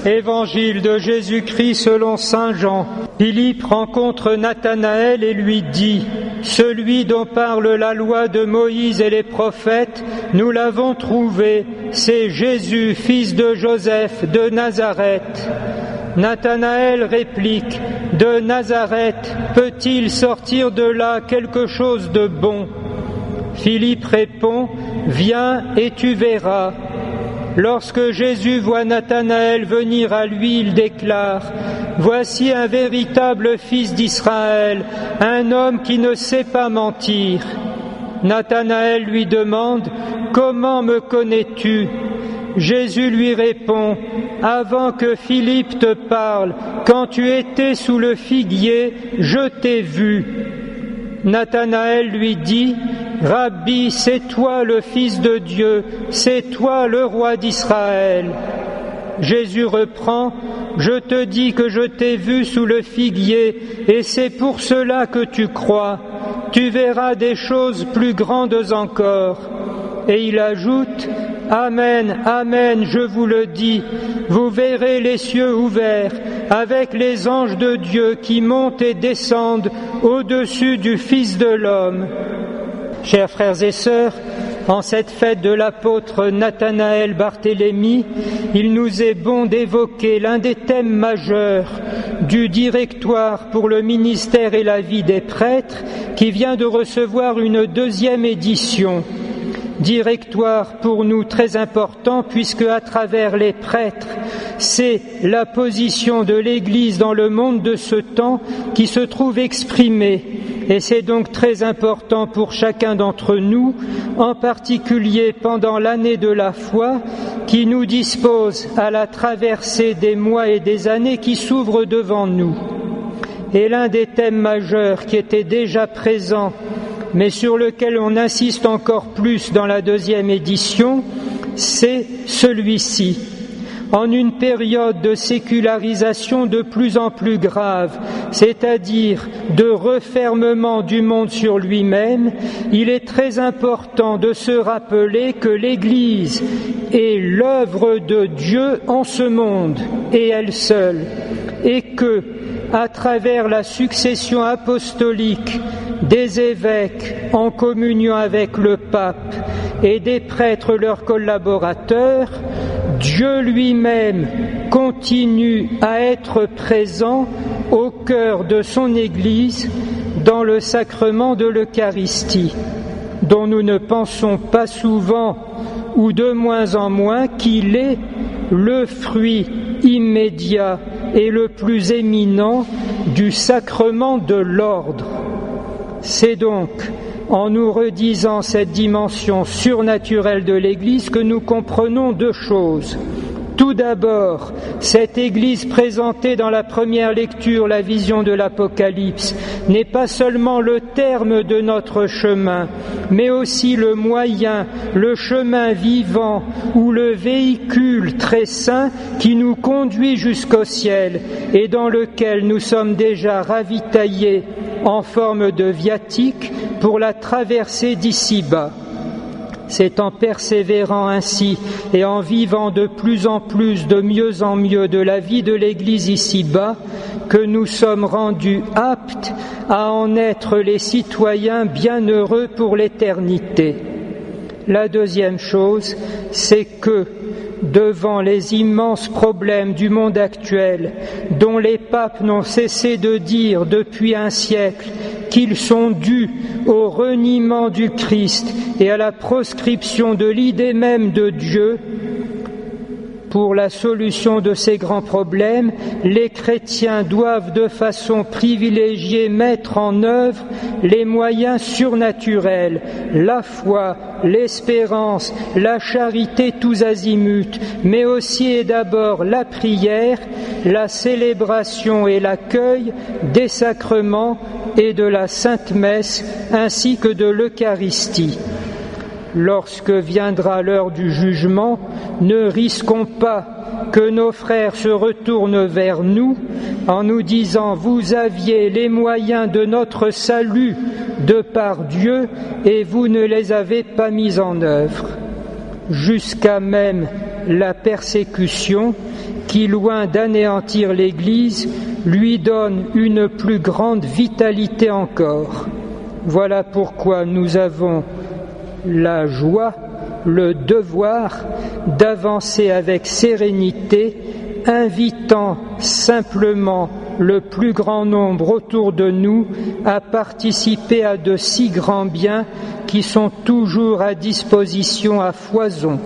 Évangile de Jésus-Christ selon saint Jean. Philippe rencontre Nathanaël et lui dit : celui dont parle la loi de Moïse et les prophètes, nous l'avons trouvé, c'est Jésus, fils de Joseph de Nazareth. Nathanaël réplique : de Nazareth peut-il sortir de là quelque chose de bon ? Philippe répond : viens et tu verras. Lorsque Jésus voit Nathanaël venir à lui, il déclare : voici un véritable fils d'Israël, un homme qui ne sait pas mentir. Nathanaël lui demande : comment me connais-tu ? Jésus lui répond : avant que Philippe te parle, quand tu étais sous le figuier, je t'ai vu. Nathanaël lui dit : Rabbi, c'est toi le Fils de Dieu, c'est toi le roi d'Israël. Jésus reprend : je te dis que je t'ai vu sous le figuier, et c'est pour cela que tu crois. Tu verras des choses plus grandes encore. Et il ajoute : Amen, Amen, je vous le dis, vous verrez les cieux ouverts, avec les anges de Dieu qui montent et descendent au-dessus du Fils de l'homme. Chers frères et sœurs, en cette fête de l'apôtre Nathanaël Barthélemy, il nous est bon d'évoquer l'un des thèmes majeurs du directoire pour le ministère et la vie des prêtres qui vient de recevoir une 2e édition. Directoire pour nous très important puisque à travers les prêtres, c'est la position de l'Église dans le monde de ce temps qui se trouve exprimée. Et c'est donc très important pour chacun d'entre nous, en particulier pendant l'année de la foi, qui nous dispose à la traversée des mois et des années qui s'ouvrent devant nous. Et l'un des thèmes majeurs qui était déjà présent, mais sur lequel on insiste encore plus dans la 2e édition, c'est celui-ci. En une période de sécularisation de plus en plus grave, c'est-à-dire de refermement du monde sur lui-même, il est très important de se rappeler que l'Église est l'œuvre de Dieu en ce monde, et elle seule, et que, à travers la succession apostolique des évêques en communion avec le pape et des prêtres leurs collaborateurs, Dieu lui-même continue à être présent au cœur de son Église dans le sacrement de l'Eucharistie, dont nous ne pensons pas souvent ou de moins en moins qu'il est le fruit immédiat et le plus éminent du sacrement de l'ordre. C'est donc en nous redisant cette dimension surnaturelle de l'Église que nous comprenons 2 choses. Tout d'abord, cette Église présentée dans la première lecture, la vision de l'Apocalypse, n'est pas seulement le terme de notre chemin, mais aussi le moyen, le chemin vivant ou le véhicule très saint qui nous conduit jusqu'au ciel et dans lequel nous sommes déjà ravitaillés en forme de viatique pour la traversée d'ici-bas. C'est en persévérant ainsi et en vivant de plus en plus, de mieux en mieux de la vie de l'Église ici-bas, que nous sommes rendus aptes à en être les citoyens bienheureux pour l'éternité. La 2e chose, c'est que, devant les immenses problèmes du monde actuel, dont les papes n'ont cessé de dire depuis un siècle qu'ils sont dus au reniement du Christ et à la proscription de l'idée même de Dieu, pour la solution de ces grands problèmes, les chrétiens doivent de façon privilégiée mettre en œuvre les moyens surnaturels, la foi, l'espérance, la charité tous azimuts, mais aussi et d'abord la prière, la célébration et l'accueil des sacrements et de la Sainte Messe ainsi que de l'Eucharistie. Lorsque viendra l'heure du jugement, ne risquons pas que nos frères se retournent vers nous en nous disant « Vous aviez les moyens de notre salut de par Dieu et vous ne les avez pas mis en œuvre ». jusqu'à même la persécution, qui, loin d'anéantir l'Église, lui donne une plus grande vitalité encore. Voilà pourquoi nous avons la joie, le devoir d'avancer avec sérénité, invitant simplement le plus grand nombre autour de nous à participer à de si grands biens qui sont toujours à disposition à foison.